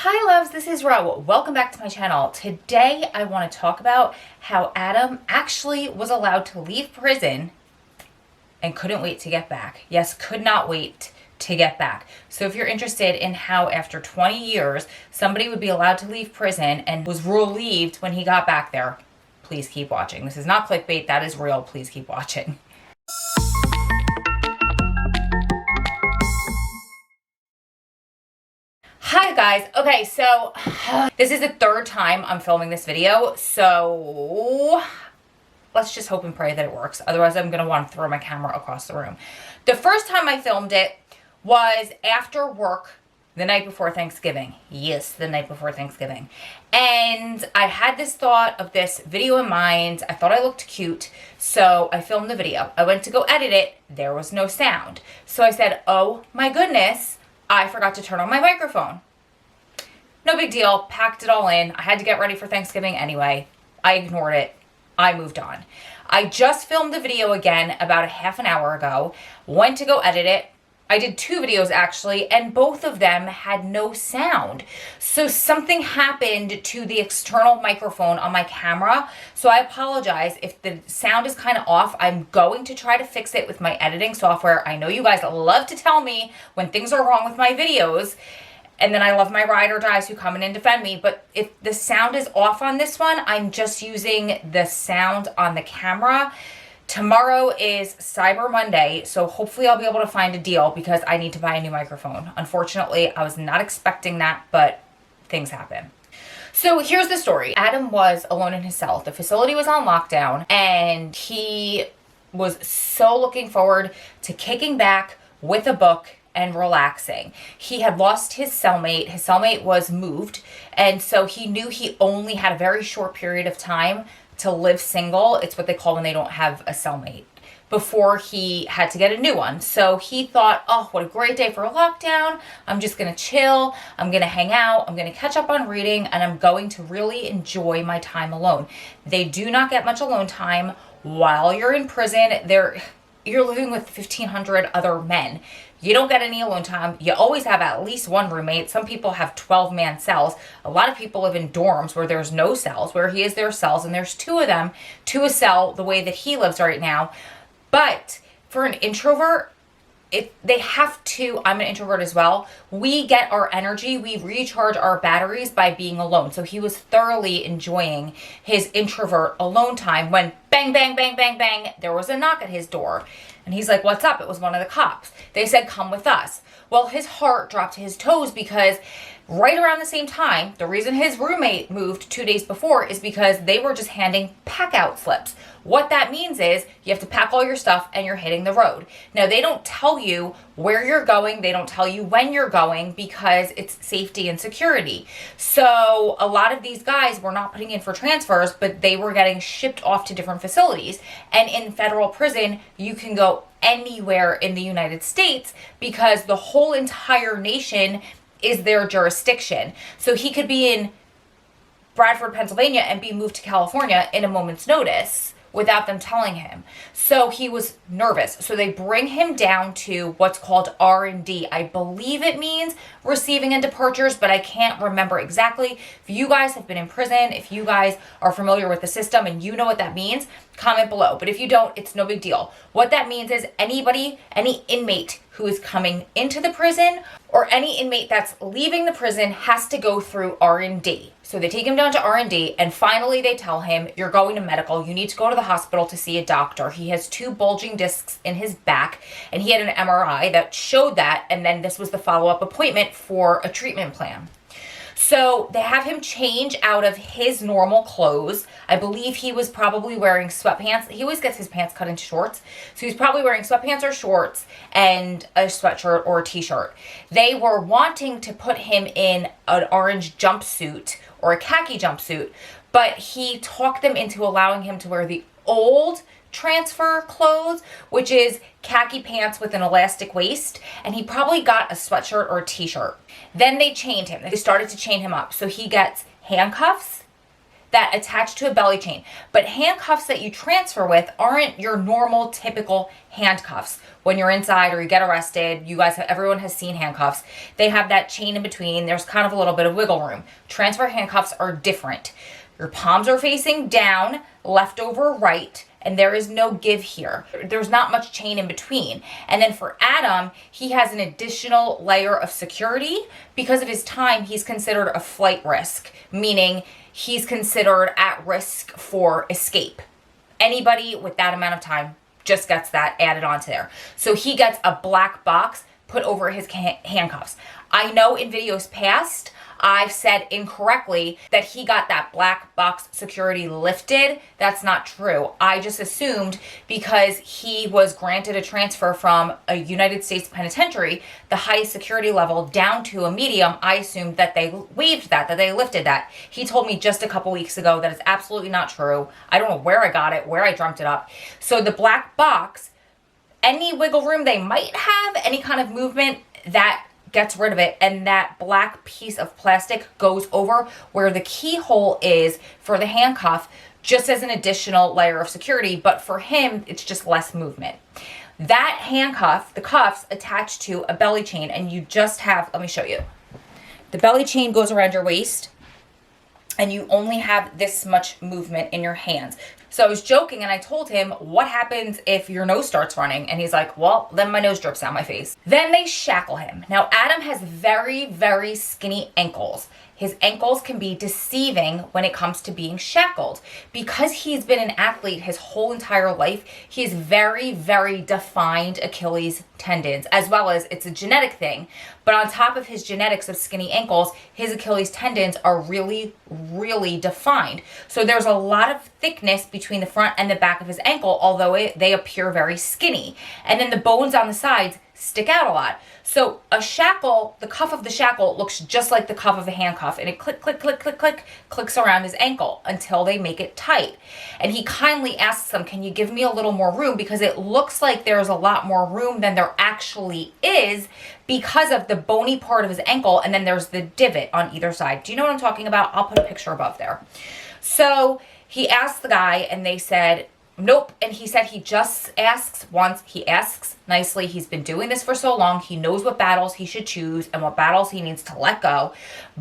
Hi loves, this is Ro. Welcome back to my channel. Today I want to talk about how Adam actually was allowed to leave prison and couldn't wait to get back. Yes, could not wait to get back. So if you're interested in how after 20 years somebody would be allowed to leave prison and was relieved when he got back there, please keep watching. This is not clickbait, that is real. Please keep watching. Hi guys. Okay, so this is the third time I'm filming this video, so let's just hope and pray that it works. Otherwise, I'm going to want to throw my camera across the room. The first time I filmed it was after work the night before Thanksgiving. Yes, the night before Thanksgiving. And I had this thought of this video in mind. I thought I looked cute, so I filmed the video. I went to go edit it. There was no sound. So I said, oh my goodness, I forgot to turn on my microphone. No big deal, packed it all in. I had to get ready for Thanksgiving anyway. I ignored it. I moved on. I just filmed the video again about a half an hour ago. Went to go edit it. I did two videos actually, and both of them had no sound. So something happened to the external microphone on my camera. So I apologize if the sound is kind of off. I'm going to try to fix it with my editing software. I know you guys love to tell me when things are wrong with my videos. And then I love my ride or dies who come in and defend me. But if the sound is off on this one, I'm just using the sound on the camera. Tomorrow is Cyber Monday, so hopefully I'll be able to find a deal because I need to buy a new microphone. Unfortunately, I was not expecting that, but things happen. So here's the story. Adam was alone in his cell. The facility was on lockdown, and he was so looking forward to kicking back with a book and relaxing. He had lost his cellmate. His cellmate was moved, and so he knew he only had a very short period of time to live single. It's what they call when they don't have a cellmate, before he had to get a new one. So he thought, oh, what a great day for a lockdown. I'm just gonna chill, I'm gonna hang out, I'm gonna catch up on reading, and I'm going to really enjoy my time alone. They do not get much alone time while you're in prison. You're living with 1,500 other men. You don't get any alone time. You always have at least one roommate. Some people have 12-man cells. A lot of people live in dorms where there's no cells, where he is their cells, and there's two of them to a cell the way that he lives right now. But for an introvert, they have to, I'm an introvert as well, we get our energy, we recharge our batteries by being alone. So he was thoroughly enjoying his introvert alone time when bang, bang, bang, bang, bang, there was a knock at his door. And he's like, what's up? It was one of the cops. They said, come with us. Well, his heart dropped to his toes because right around the same time, the reason his roommate moved 2 days before is because they were just handing pack-out slips. What that means is you have to pack all your stuff and you're hitting the road. Now, they don't tell you where you're going. They don't tell you when you're going because it's safety and security. So a lot of these guys were not putting in for transfers, but they were getting shipped off to different facilities. And in federal prison, you can go anywhere in the United States because the whole entire nation is their jurisdiction. So he could be in Bradford, Pennsylvania and be moved to California in a moment's notice without them telling him. So he was nervous. So they bring him down to what's called R&D. I believe it means receiving and departures, but I can't remember exactly. If you guys have been in prison, if you guys are familiar with the system and you know what that means, comment below. But if you don't, it's no big deal. What that means is any inmate who is coming into the prison or any inmate that's leaving the prison has to go through R&D. So they take him down to R&D and finally they tell him, you're going to medical. You need to go to the hospital to see a doctor. He has 2 bulging discs in his back and he had an MRI that showed that. And then this was the follow-up appointment for a treatment plan. So they have him change out of his normal clothes. I believe he was probably wearing sweatpants. He always gets his pants cut into shorts. So he's probably wearing sweatpants or shorts and a sweatshirt or a t-shirt. They were wanting to put him in an orange jumpsuit or a khaki jumpsuit, but he talked them into allowing him to wear the old transfer clothes, which is khaki pants with an elastic waist, and he probably got a sweatshirt or a t-shirt. Then they chained him. They started to chain him up. So he gets handcuffs, that attach to a belly chain. But handcuffs that you transfer with aren't your normal typical handcuffs. When you're inside or you get arrested, everyone has seen handcuffs. They have that chain in between. There's kind of a little bit of wiggle room. Transfer handcuffs are different. Your palms are facing down, left over right, and there is no give here. There's not much chain in between. And then for Adam, he has an additional layer of security. Because of his time, he's considered a flight risk, meaning he's considered at risk for escape. Anybody with that amount of time just gets that added onto there. So he gets a black box put over his handcuffs. I know in videos past, I've said incorrectly that he got that black box security lifted. That's not true. I just assumed because he was granted a transfer from a United States penitentiary, the highest security level, down to a medium, I assumed that they waived that they lifted that. He told me just a couple weeks ago that it's absolutely not true. I don't know where I got it, where I dreamt it up. So the black box, any wiggle room they might have, any kind of movement, that gets rid of it, and that black piece of plastic goes over where the keyhole is for the handcuff, just as an additional layer of security. But for him, it's just less movement. That handcuff, the cuffs, attach to a belly chain, and you just have, let me show you. The belly chain goes around your waist, and you only have this much movement in your hands. So I was joking and I told him, what happens if your nose starts running? And he's like, well, then my nose drips down my face. Then they shackle him. Now, Adam has very, very skinny ankles. His ankles can be deceiving when it comes to being shackled. Because he's been an athlete his whole entire life, he has very, very defined Achilles tendons, as well as it's a genetic thing. But on top of his genetics of skinny ankles, his Achilles tendons are really, really defined. So there's a lot of thickness between the front and the back of his ankle, although they appear very skinny. And then the bones on the sides stick out a lot. So a shackle, the cuff of the shackle looks just like the cuff of a handcuff, and it clicks around his ankle until they make it tight. And he kindly asks them, can you give me a little more room? Because it looks like there's a lot more room than there actually is because of the bony part of his ankle, and then there's the divot on either side. Do you know what I'm talking about? I'll put a picture above there. So he asked the guy, and they said, nope. And he said he just asks once. He asks nicely. He's been doing this for so long. He knows what battles he should choose and what battles he needs to let go.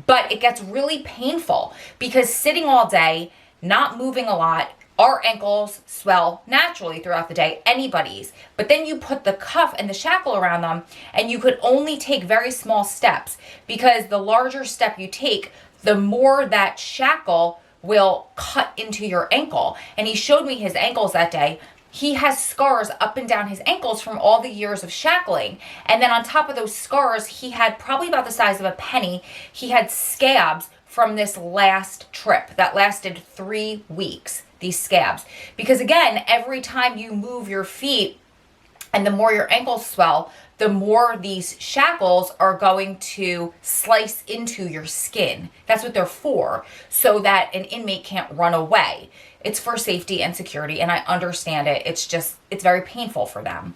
But it gets really painful because sitting all day, not moving a lot, our ankles swell naturally throughout the day, anybody's. But then you put the cuff and the shackle around them, and you could only take very small steps, because the larger step you take, the more that shackle will cut into your ankle. And he showed me his ankles that day. He has scars up and down his ankles from all the years of shackling. And then on top of those scars, he had probably about the size of a penny. He had scabs from this last trip that lasted 3 weeks, these scabs. Because again, every time you move your feet and the more your ankles swell, the more these shackles are going to slice into your skin. That's what they're for, so that an inmate can't run away. It's for safety and security, and I understand it. It's very painful for them.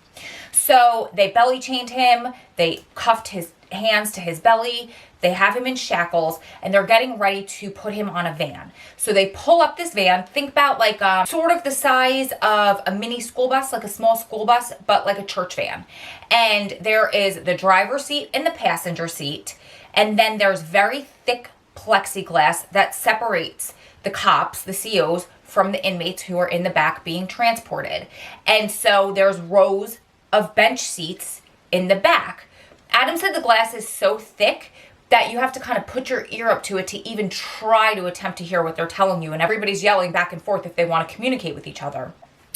So they belly chained him, they cuffed his hands to his belly, they have him in shackles, and they're getting ready to put him on a van. So they pull up this van, think about like sort of the size of a mini school bus, like a small school bus, but like a church van. And there is the driver's seat and the passenger seat. And then there's very thick plexiglass that separates the cops, the COs, from the inmates who are in the back being transported. And so there's rows of bench seats in the back. Adam said the glass is so thick that you have to kind of put your ear up to it to even try to attempt to hear what they're telling you. And everybody's yelling back and forth if they want to communicate with each other.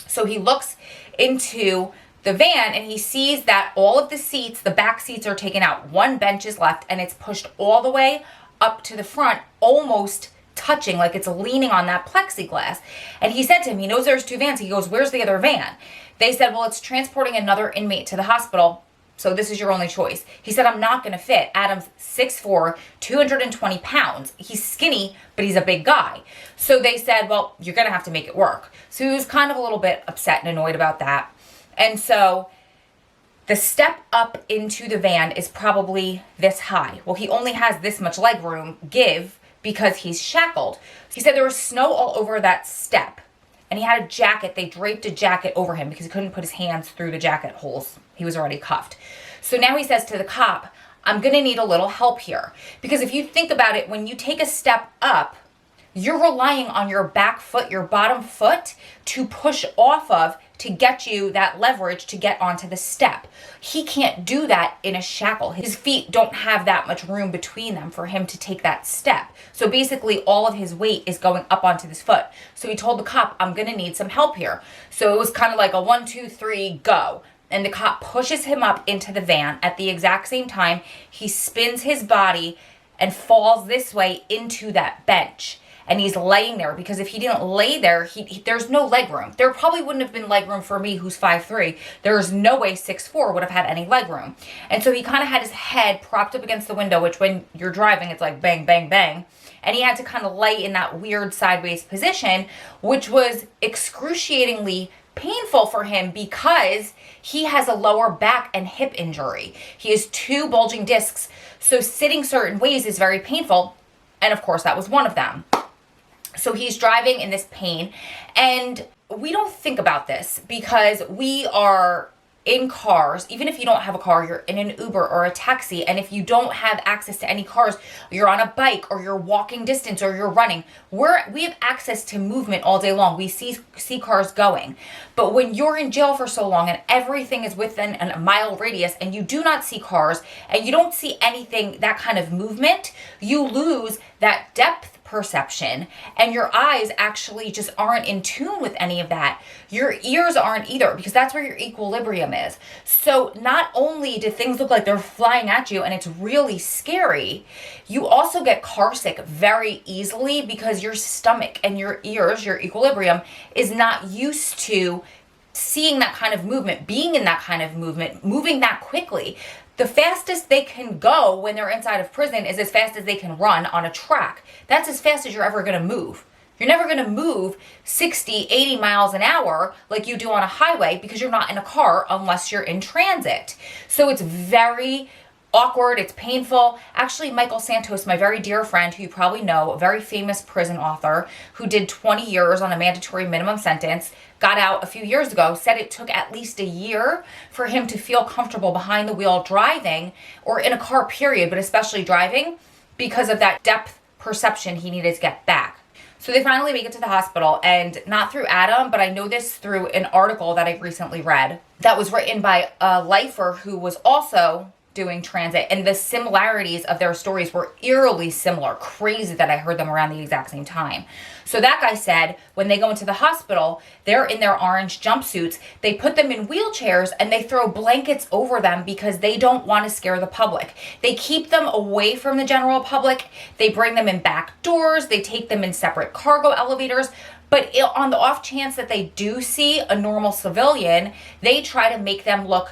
So he looks into the van and he sees that all of the seats, the back seats are taken out. One bench is left and it's pushed all the way up to the front, almost touching, like it's leaning on that plexiglass. And he said to him, he knows there's 2 vans. He goes, where's the other van? They said, well, it's transporting another inmate to the hospital, so this is your only choice. He said, I'm not going to fit. Adam's 6'4", 220 pounds. He's skinny, but he's a big guy. So they said, well, you're going to have to make it work. So he was kind of a little bit upset and annoyed about that. And so the step up into the van is probably this high. Well, he only has this much leg room because he's shackled. He said there was snow all over that step, and he had a jacket. They draped a jacket over him because he couldn't put his hands through the jacket holes. He was already cuffed. So now he says to the cop, I'm gonna need a little help here. Because if you think about it, when you take a step up, you're relying on your back foot, your bottom foot, to push off of to get you that leverage to get onto the step. He can't do that in a shackle. His feet don't have that much room between them for him to take that step. So basically all of his weight is going up onto this foot. So he told the cop, I'm gonna need some help here. So it was kind of like a 1, 2, 3, go. And the cop pushes him up into the van. At the exact same time, he spins his body and falls this way into that bench. And he's laying there, because if he didn't lay there, there's no leg room. There probably wouldn't have been leg room for me, who's 5'3". There's no way 6'4" would have had any leg room. And so he kind of had his head propped up against the window, which when you're driving, it's like bang, bang, bang. And he had to kind of lay in that weird sideways position, which was excruciatingly painful for him because he has a lower back and hip injury. He has 2 bulging discs. So sitting certain ways is very painful. And of course, that was one of them. So he's driving in this pain, and we don't think about this because we are in cars. Even if you don't have a car, you're in an Uber or a taxi, and if you don't have access to any cars, you're on a bike or you're walking distance or you're running. We have access to movement all day long. We see cars going. But when you're in jail for so long and everything is within a mile radius and you do not see cars and you don't see anything, that kind of movement, you lose that depth perception, and your eyes actually just aren't in tune with any of that. Your ears aren't either, because that's where your equilibrium is. So not only do things look like they're flying at you and it's really scary, you also get car sick very easily because your stomach and your ears, your equilibrium, is not used to seeing that kind of movement, being in that kind of movement, moving that quickly. The fastest they can go when they're inside of prison is as fast as they can run on a track. That's as fast as you're ever going to move. You're never going to move 60, 80 miles an hour like you do on a highway because you're not in a car unless you're in transit. So it's very awkward. It's painful. Actually, Michael Santos, my very dear friend, who you probably know, a very famous prison author who did 20 years on a mandatory minimum sentence, got out a few years ago, said it took at least a year for him to feel comfortable behind the wheel driving, or in a car period, but especially driving, because of that depth perception he needed to get back. So they finally make it to the hospital, and not through Adam, but I know this through an article that I recently read that was written by a lifer who was also doing transit, and the similarities of their stories were eerily similar. Crazy that I heard them around the exact same time. So that guy said when they go into the hospital, they're in their orange jumpsuits, they put them in wheelchairs and they throw blankets over them because they don't want to scare the public. They keep them away from the general public. They bring them in back doors. They take them in separate cargo elevators. But on the off chance that they do see a normal civilian, they try to make them look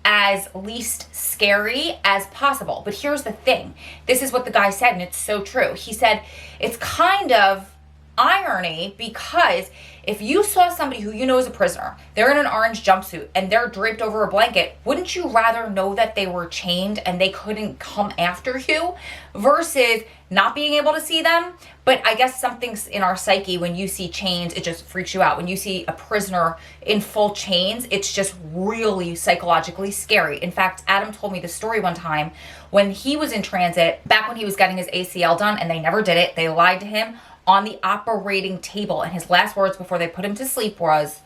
as least scary as possible. But here's the thing. This is what the guy said, and it's so true. He said, it's kind of irony because if you saw somebody who you know is a prisoner, they're in an orange jumpsuit and they're draped over a blanket, wouldn't you rather know that they were chained and they couldn't come after you versus not being able to see them? But I guess something's in our psyche. When you see chains, it just freaks you out. When you see a prisoner in full chains, it's just really psychologically scary. In fact, Adam told me the story one time when he was in transit, back when he was getting his ACL done, and they never did it. They lied to him on the operating table, and his last words before they put him to sleep was,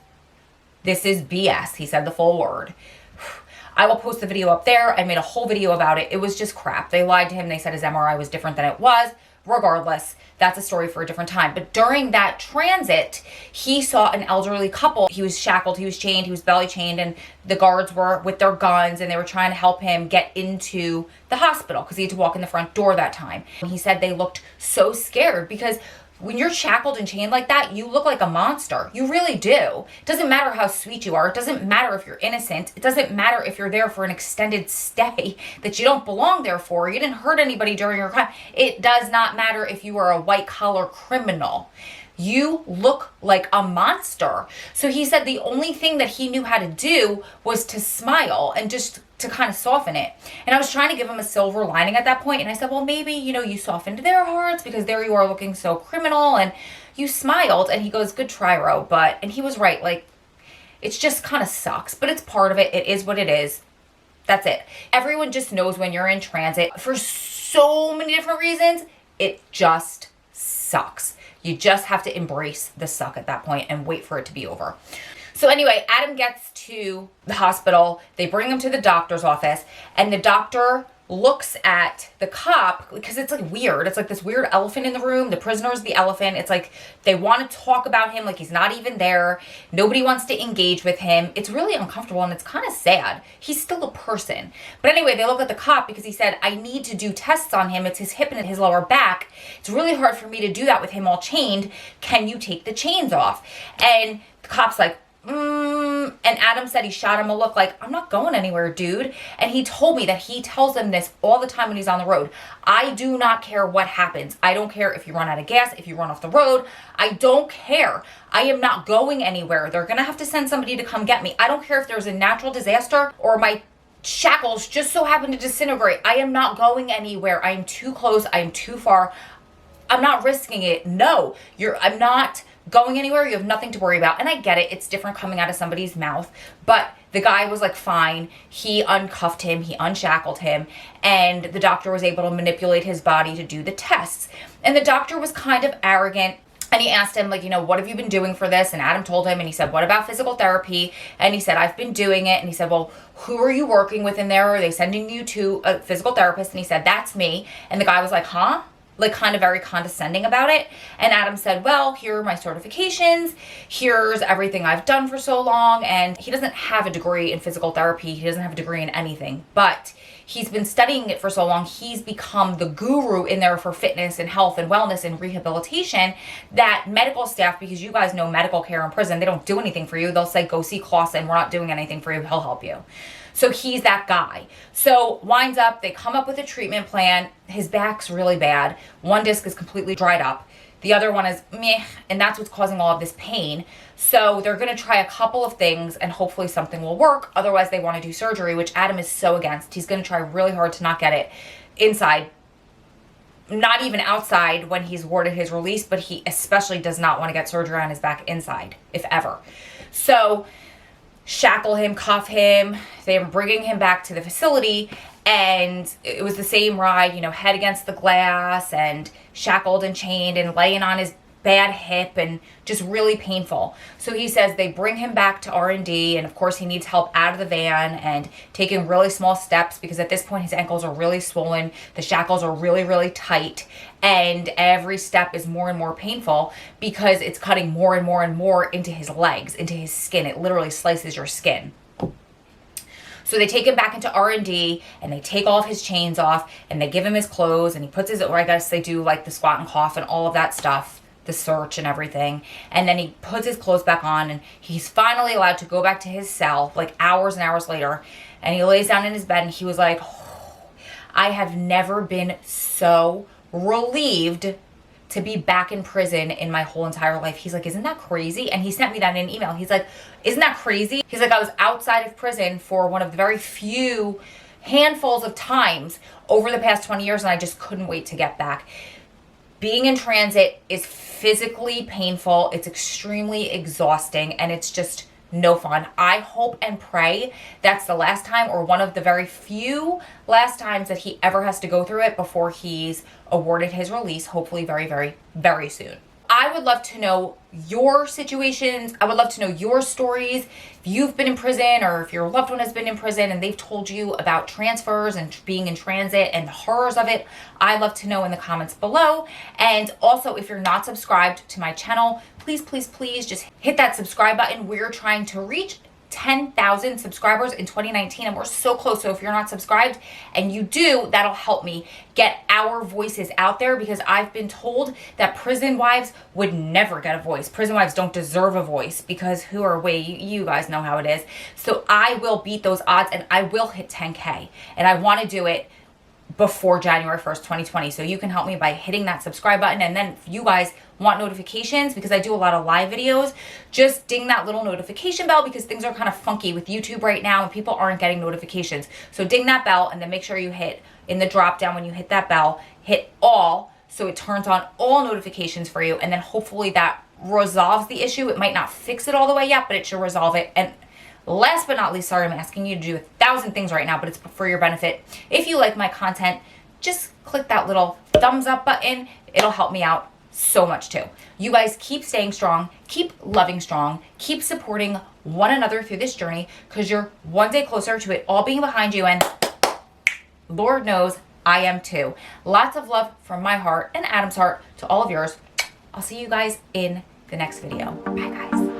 "This is BS." He said the full word. I will post the video up there. I made a whole video about it. It was just crap. They lied to him. They said his MRI was different than it was. Regardless, that's a story for a different time. But during that transit, he saw an elderly couple. He was shackled, he was chained, he was belly chained, and the guards were with their guns and they were trying to help him get into the hospital because he had to walk in the front door that time. And he said they looked so scared because when you're shackled and chained like that, you look like a monster. You really do. It doesn't matter how sweet you are. It doesn't matter if you're innocent. It doesn't matter if you're there for an extended stay that you don't belong there for. You didn't hurt anybody during your crime. It does not matter if you are a white-collar criminal. You look like a monster. So he said the only thing that he knew how to do was to smile and just to kind of soften it. And I was trying to give him a silver lining at that point, and I said, well, maybe, you know, you softened their hearts because there you are looking so criminal, and you smiled. And he goes, good try, Ro, and he was right. Like, it's just kind of sucks, but it's part of it. It is what it is. That's it. Everyone just knows when you're in transit for so many different reasons. It just sucks. You just have to embrace the suck at that point and wait for it to be over. So anyway, Adam gets to the hospital. They bring him to the doctor's office, and the doctor looks at the cop because it's like weird. It's like this weird elephant in the room. The prisoner's the elephant. It's like they want to talk about him like he's not even there. Nobody wants to engage with him. It's really uncomfortable, and it's kind of sad. He's still a person. But anyway, they look at the cop because he said, I need to do tests on him. It's his hip and his lower back. It's really hard for me to do that with him all chained. Can you take the chains off? And the cop's like, and Adam said he shot him a look like, I'm not going anywhere, dude. And he told me that he tells them this all the time when he's on the road. I do not care what happens. I don't care if you run out of gas, if you run off the road. I don't care. I am not going anywhere. They're going to have to send somebody to come get me. I don't care if there's a natural disaster or my shackles just so happen to disintegrate. I am not going anywhere. I am too close. I am too far. I'm not risking it. No, I'm not going anywhere. You have nothing to worry about. And I get it. It's different coming out of somebody's mouth. But the guy was like, fine. He uncuffed him. He unshackled him. And the doctor was able to manipulate his body to do the tests. And the doctor was kind of arrogant. And he asked him, like, you know, what have you been doing for this? And Adam told him, and he said, what about physical therapy? And he said, I've been doing it. And he said, well, who are you working with in there? Are they sending you to a physical therapist? And he said, that's me. And the guy was like, huh? Like kind of very condescending about it. And Adam said, well, here are my certifications. Here's everything I've done for so long. And he doesn't have a degree in physical therapy. He doesn't have a degree in anything, but he's been studying it for so long. He's become the guru in there for fitness and health and wellness and rehabilitation that medical staff, because you guys know medical care in prison, they don't do anything for you. They'll say, go see Clausen. We're not doing anything for you. He'll help you. So he's that guy. So winds up, they come up with a treatment plan. His back's really bad. One disc is completely dried up. The other one is meh, and that's what's causing all of this pain. So they're going to try a couple of things, and hopefully something will work. Otherwise, they want to do surgery, which Adam is so against. He's going to try really hard to not get it inside, not even outside when he's awarded his release, but he especially does not want to get surgery on his back inside, if ever. So shackle him, cuff him. They're bringing him back to the facility, and it was the same ride, you know, head against the glass and shackled and chained and laying on his bad hip and just really painful. So he says they bring him back to R&D, and of course he needs help out of the van and taking really small steps because at this point his ankles are really swollen, the shackles are really, really tight, and every step is more and more painful because it's cutting more and more and more into his legs, into his skin. It literally slices your skin. So they take him back into R&D, and they take all of his chains off, and they give him his clothes, and he puts his, or I guess they do like the squat and cough and all of that stuff, the search and everything. And then he puts his clothes back on, and he's finally allowed to go back to his cell like hours and hours later. And he lays down in his bed, and he was like, oh, I have never been so relieved to be back in prison in my whole entire life. He's like, isn't that crazy? And he sent me that in an email. He's like, isn't that crazy? He's like, I was outside of prison for one of the very few handfuls of times over the past 20 years, and I just couldn't wait to get back. Being in transit is physically painful. It's extremely exhausting, and it's just no fun. I hope and pray that's the last time, or one of the very few last times that he ever has to go through it before he's awarded his release, hopefully very, very, very soon. I would love to know your situations. I would love to know your stories. If you've been in prison, or if your loved one has been in prison and they've told you about transfers and being in transit and the horrors of it, I'd love to know in the comments below. And also, if you're not subscribed to my channel, please, please, please just hit that subscribe button. We're trying to reach 10,000 subscribers in 2019, and we're so close. So if you're not subscribed and you do, that'll help me get our voices out there, because I've been told that prison wives would never get a voice. Prison wives don't deserve a voice because who are we? You guys know how it is. So I will beat those odds, and I will hit 10K, and I want to do it before January 1st, 2020. So you can help me by hitting that subscribe button. And then if you guys want notifications, because I do a lot of live videos, just ding that little notification bell, because things are kind of funky with YouTube right now and people aren't getting notifications. So ding that bell, and then make sure you hit in the drop down when you hit that bell, hit all, so it turns on all notifications for you. And then hopefully that resolves the issue. It might not fix it all the way yet, but it should resolve it. And last but not least, sorry, I'm asking you to do 1,000 things right now, but it's for your benefit. If you like my content, just click that little thumbs up button. It'll help me out so much too. You guys keep staying strong, keep loving strong, keep supporting one another through this journey, because you're one day closer to it all being behind you, and Lord knows I am too. Lots of love from my heart and Adam's heart to all of yours. I'll see you guys in the next video. Bye guys.